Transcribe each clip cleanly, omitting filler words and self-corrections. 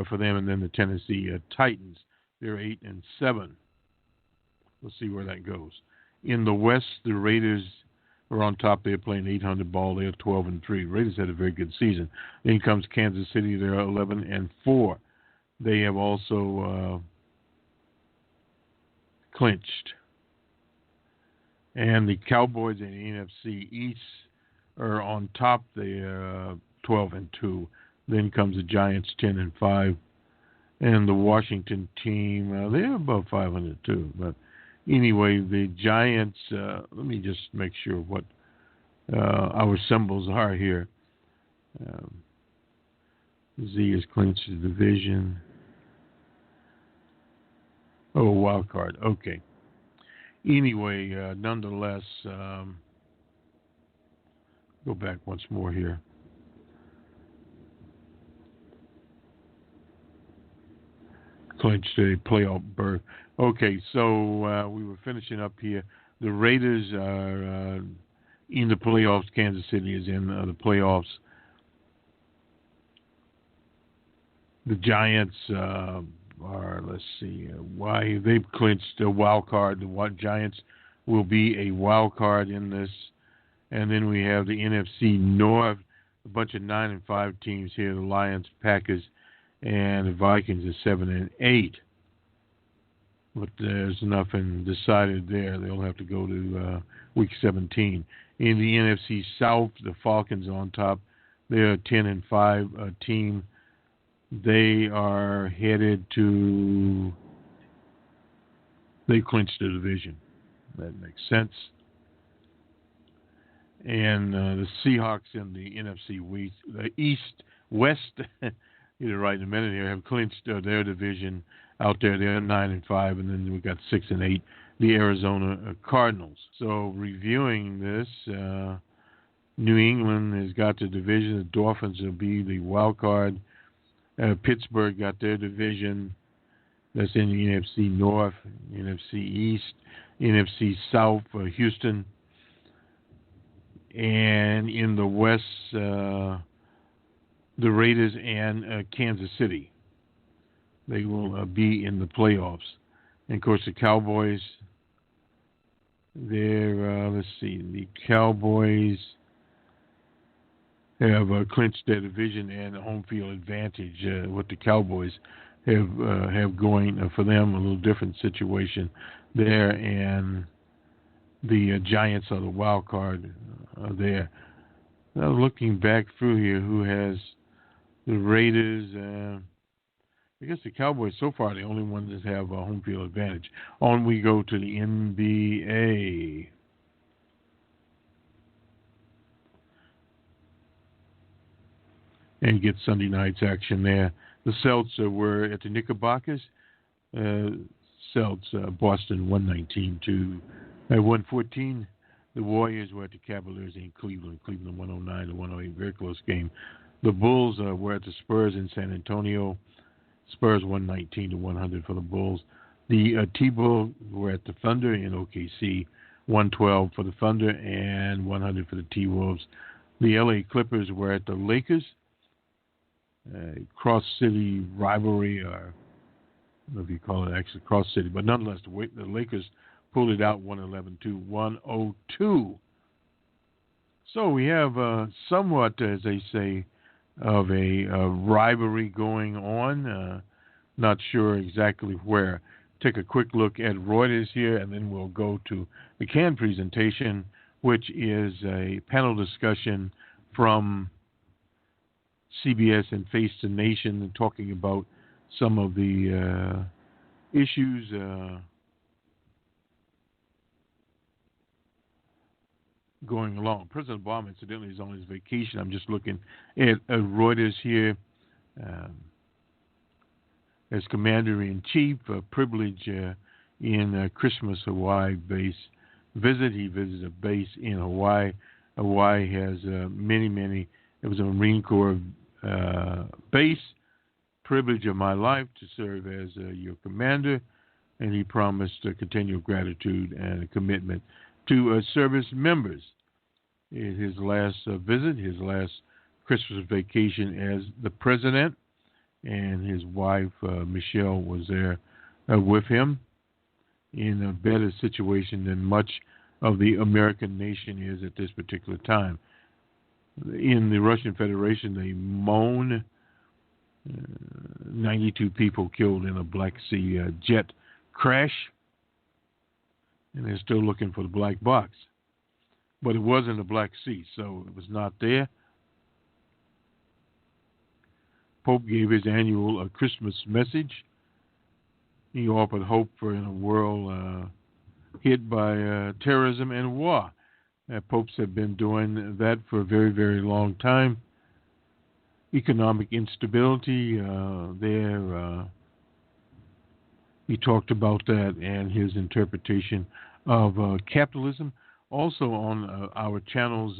for them, and then the Tennessee Titans. They're 8-7. We'll see where that goes. In the West, the Raiders are on top. They're playing 800 ball. They're 12-3. Raiders had a very good season. Then comes Kansas City. They're 11-4. They have also clinched. And the Cowboys in the NFC East are on top. They're 12-2. Then comes the Giants, 10-5. And the Washington team, they're above 500 too. But anyway, the Giants, let me just make sure what our symbols are here. Z has clinched the division. Oh, wild card. Okay. Anyway, nonetheless, go back once more here. Clinched a playoff berth. Okay, so we were finishing up here. The Raiders are in the playoffs. Kansas City is in the playoffs. The Giants are, let's see, why they've clinched a wild card. The Giants will be a wild card in this. And then we have the NFC North, a bunch of 9-5 teams here. The Lions, Packers, and the Vikings are 7-8. But there's nothing decided there. They'll have to go to week 17. In the NFC South, the Falcons are on top. They're a 10-5 team. They are headed to. They clinched the division. That makes sense. And the Seahawks in the NFC West. You're right in a minute here. Have clinched their division out there. They're 9-5, and then we got 6-8. The Arizona Cardinals. So reviewing this, New England has got the division. The Dolphins will be the wild card. Pittsburgh got their division. That's in the NFC North, NFC East, NFC South, Houston. And in the West, the Raiders and Kansas City. They will be in the playoffs. And, of course, the Cowboys, let's see, the Cowboys have clinched their division and home field advantage. What the Cowboys have going for them, a little different situation there. And the Giants are the wild card there. Now, looking back through here, who has the Raiders? I guess the Cowboys so far are the only ones that have a home field advantage. On we go to the NBA. And get Sunday night's action there. The Celts were at the Knickerbockers. Celts, Boston 119 to 114. The Warriors were at the Cavaliers in Cleveland. Cleveland 109 to 108. Very close game. The Bulls were at the Spurs in San Antonio. Spurs 119 to 100 for the Bulls. The T-Bulls were at the Thunder in OKC. 112 for the Thunder and 100 for the T-Wolves. The LA Clippers were at the Lakers. Cross-city rivalry, or I don't know if you call it actually cross-city, but nonetheless, the Lakers pulled it out 111 to 102. So we have somewhat, as they say, of a rivalry going on. Not sure exactly where. Take a quick look at Reuters here, and then we'll go to the canned presentation, which is a panel discussion from CBS and Face the Nation, and talking about some of the issues going along. President Obama, incidentally, is on his vacation. I'm just looking at Reuters here. As Commander-in-Chief, a privilege in Christmas Hawaii base visit. He visited a base in Hawaii. Hawaii has many. It was a Marine Corps base. Privilege of my life to serve as your commander. And he promised continual gratitude and a commitment to service members. In his last visit, his last Christmas vacation as the president, and his wife, Michelle, was there with him in a better situation than much of the American nation is at this particular time. In the Russian Federation, they moan 92 people killed in a Black Sea jet crash, and they're still looking for the black box. But it was in the Black Sea, so it was not there. Pope gave his annual Christmas message. He offered hope for in a world hit by terrorism and war. Popes have been doing that for a very, very long time. Economic instability there. He talked about that and his interpretation of capitalism. Also on our channels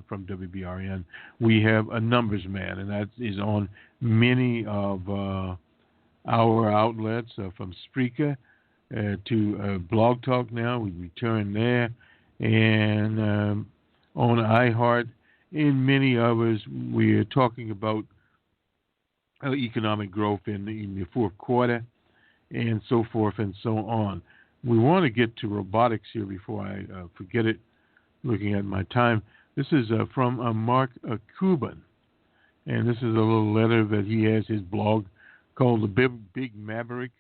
from WBRN, we have a Numbers Man, and that is on many of our outlets, from Spreaker to Blog Talk now. We return there. And on iHeart, in many others, we are talking about economic growth in the fourth quarter and so forth and so on. We want to get to robotics here before I forget it, looking at my time. This is from Mark Cuban, and this is a little letter that he has, his blog called The Big Maverick.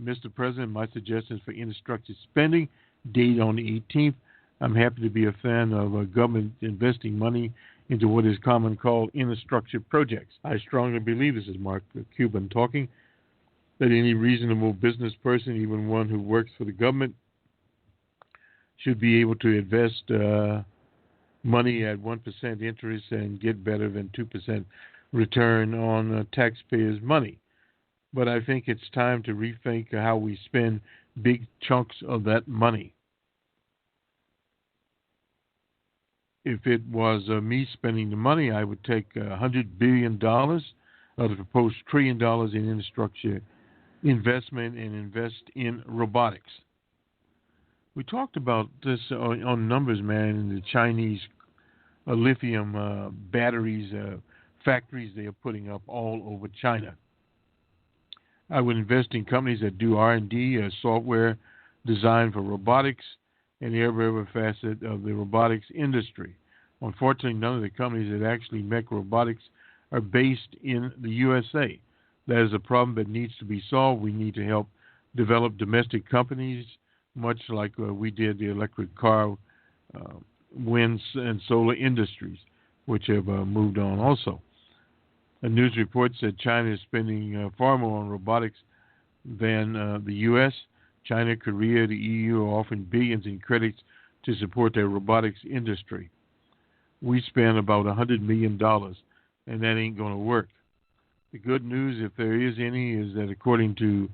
Mr. President, my suggestions for infrastructure spending, date on the 18th. I'm happy to be a fan of government investing money into what is commonly called infrastructure projects. I strongly believe, this is Mark Cuban talking, that any reasonable business person, even one who works for the government, should be able to invest money at 1% interest and get better than 2% return on taxpayers' money. But I think it's time to rethink how we spend big chunks of that money. If it was me spending the money, I would take $100 billion of the proposed $1 trillion in infrastructure investment and invest in robotics. We talked about this on Numbers Man in the Chinese lithium batteries factories they are putting up all over China. I would invest in companies that do R&D, software designed for robotics, and every other facet of the robotics industry. Unfortunately, none of the companies that actually make robotics are based in the USA. That is a problem that needs to be solved. We need to help develop domestic companies, much like we did the electric car, wind and solar industries, which have moved on also. A news report said China is spending far more on robotics than the U.S. China, Korea, the EU are offering billions in credits to support their robotics industry. We spend about $100 million, and that ain't going to work. The good news, if there is any, is that according to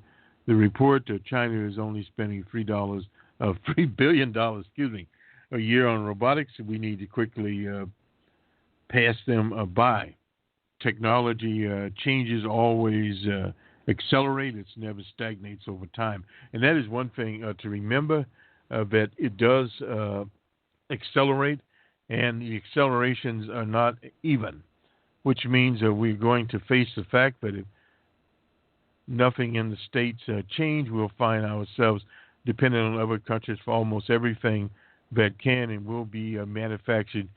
the report, China is only spending $3 billion, a year on robotics. We need to quickly pass them by. Technology changes always accelerate. It never stagnates over time. And that is one thing to remember, that it does accelerate, and the accelerations are not even, which means we're going to face the fact that if nothing in the States change, we'll find ourselves dependent on other countries for almost everything that can and will be manufactured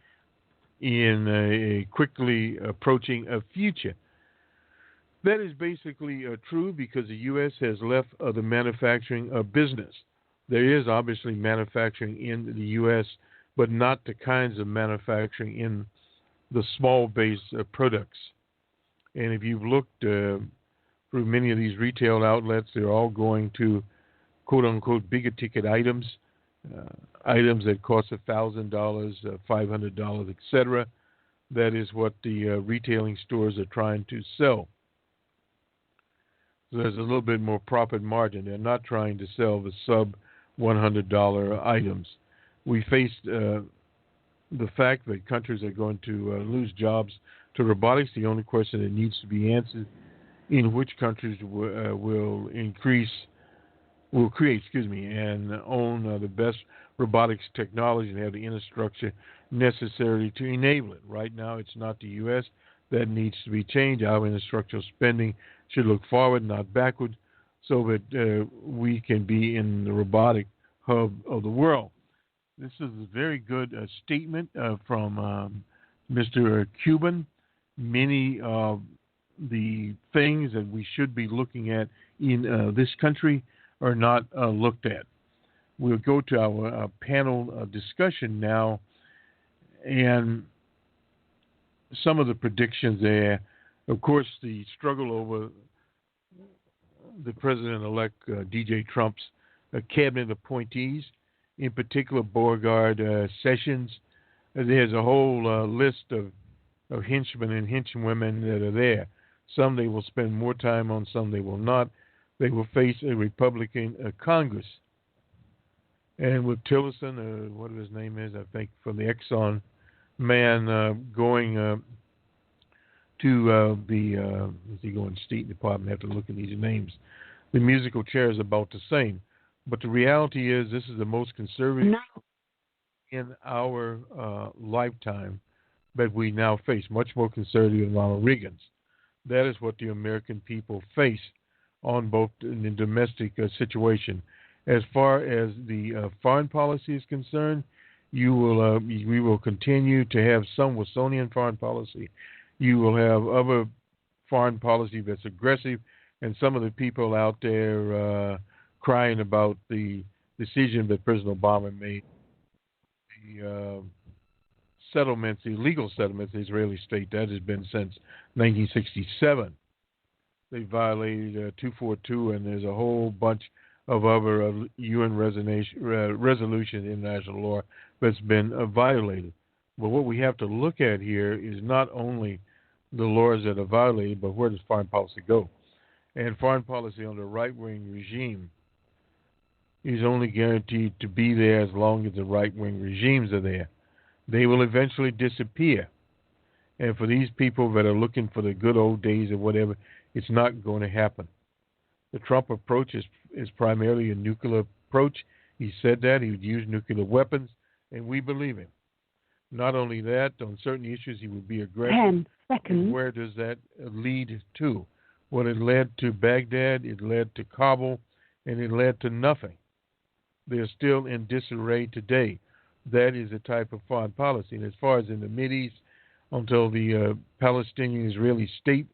in a quickly approaching future. That is basically true because the U.S. has left the manufacturing business. There is obviously manufacturing in the U.S., but not the kinds of manufacturing in the small base products. And if you've looked through many of these retail outlets, they're all going to quote-unquote bigger ticket items, items that cost $1,000, $500, etc. That is what the retailing stores are trying to sell. So there's a little bit more profit margin. They're not trying to sell the sub-$100 items. We faced the fact that countries are going to lose jobs to robotics. The only question that needs to be answered, in which countries will create and own the best robotics technology and have the infrastructure necessary to enable it. Right now, it's not the U.S., that needs to be changed. Our infrastructural spending should look forward, not backward, so that we can be in the robotic hub of the world. This is a very good statement from Mr. Cuban. Many of the things that we should be looking at in this country are not looked at. We'll go to our panel discussion now, and some of the predictions there. Of course, the struggle over the president-elect D.J. Trump's cabinet appointees, in particular Beauregard Sessions. There's a whole list of henchmen and henchwomen that are there. Some they will spend more time on, some they will not. They will face a Republican Congress. And with Tillerson, whatever his name is, I think, from the Exxon man, going to is he going State Department? I have to look at these names. The musical chair is about the same. But the reality is this is the most conservative in our lifetime that we now face, much more conservative than Ronald Reagan's. That is what the American people face on both in the domestic situation. As far as the foreign policy is concerned, we will continue to have some Wilsonian foreign policy. You will have other foreign policy that's aggressive, and some of the people out there crying about the decision that President Obama made, the settlements, the illegal settlements, the Israeli state, that has been since 1967. They violated 242, and there's a whole bunch of other UN resolution in international law that's been violated. But what we have to look at here is not only the laws that are violated, but where does foreign policy go? And foreign policy under a right-wing regime is only guaranteed to be there as long as the right-wing regimes are there. They will eventually disappear. And for these people that are looking for the good old days or whatever, it's not going to happen. The Trump approach is primarily a nuclear approach. He said that. He would use nuclear weapons, and we believe him. Not only that, on certain issues he would be aggressive. 10 seconds. Where does that lead to? Well, it led to Baghdad, it led to Kabul, and it led to nothing. They're still in disarray today. That is a type of foreign policy. And as far as in the Mideast, until the Palestinian-Israeli state,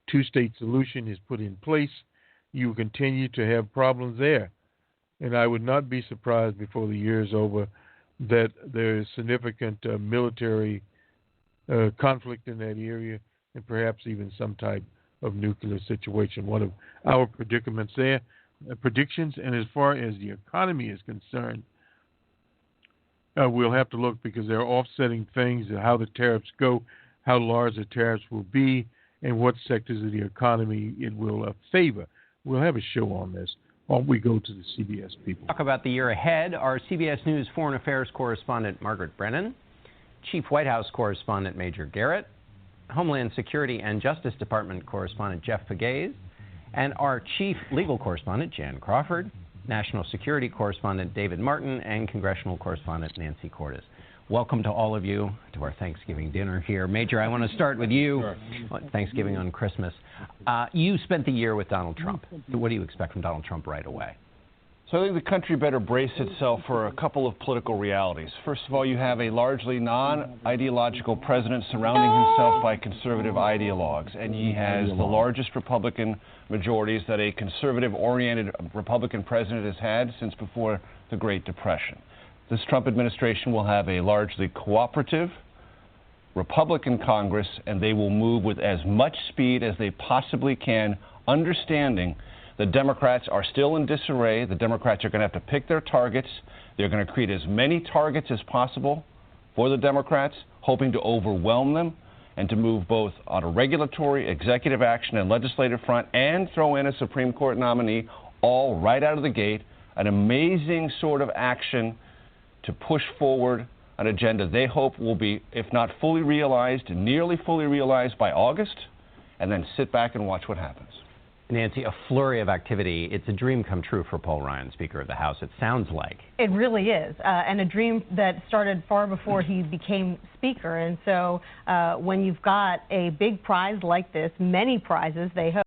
two-state solution is put in place, you will continue to have problems there. And I would not be surprised before the year is over that there is significant military conflict in that area and perhaps even some type of nuclear situation. One of our predicaments there, predictions. And as far as the economy is concerned, we'll have to look because there are offsetting things, how the tariffs go, how large the tariffs will be, and what sectors of the economy it will favor. We'll have a show on this. Why don't we go to the CBS people? Talk about the year ahead. Our CBS News Foreign Affairs correspondent Margaret Brennan, Chief White House correspondent Major Garrett, Homeland Security and Justice Department correspondent Jeff Pegues, and our Chief Legal correspondent Jan Crawford, National Security correspondent David Martin, and Congressional correspondent Nancy Cordes. Welcome to all of you to our Thanksgiving dinner here. Major, I want to start with you. Sure. Thanksgiving on Christmas. You spent the year with Donald Trump. What do you expect from Donald Trump right away? So I think the country better brace itself for a couple of political realities. First of all, you have a largely non-ideological president surrounding himself by conservative ideologues, and he has the largest Republican majorities that a conservative-oriented Republican president has had since before the Great Depression. This Trump administration will have a largely cooperative Republican Congress, and they will move with as much speed as they possibly can, understanding the Democrats are still in disarray. The Democrats are going to have to pick their targets. They're going to create as many targets as possible for the Democrats, hoping to overwhelm them and to move both on a regulatory, executive action, and legislative front, and throw in a Supreme Court nominee all right out of the gate. An amazing sort of action to push forward an agenda they hope will be, if not fully realized, nearly fully realized by August, and then sit back and watch what happens. Nancy, a flurry of activity. It's a dream come true for Paul Ryan, Speaker of the House, it sounds like. It really is, and a dream that started far before he became Speaker. And so when you've got a big prize like this, many prizes, they hope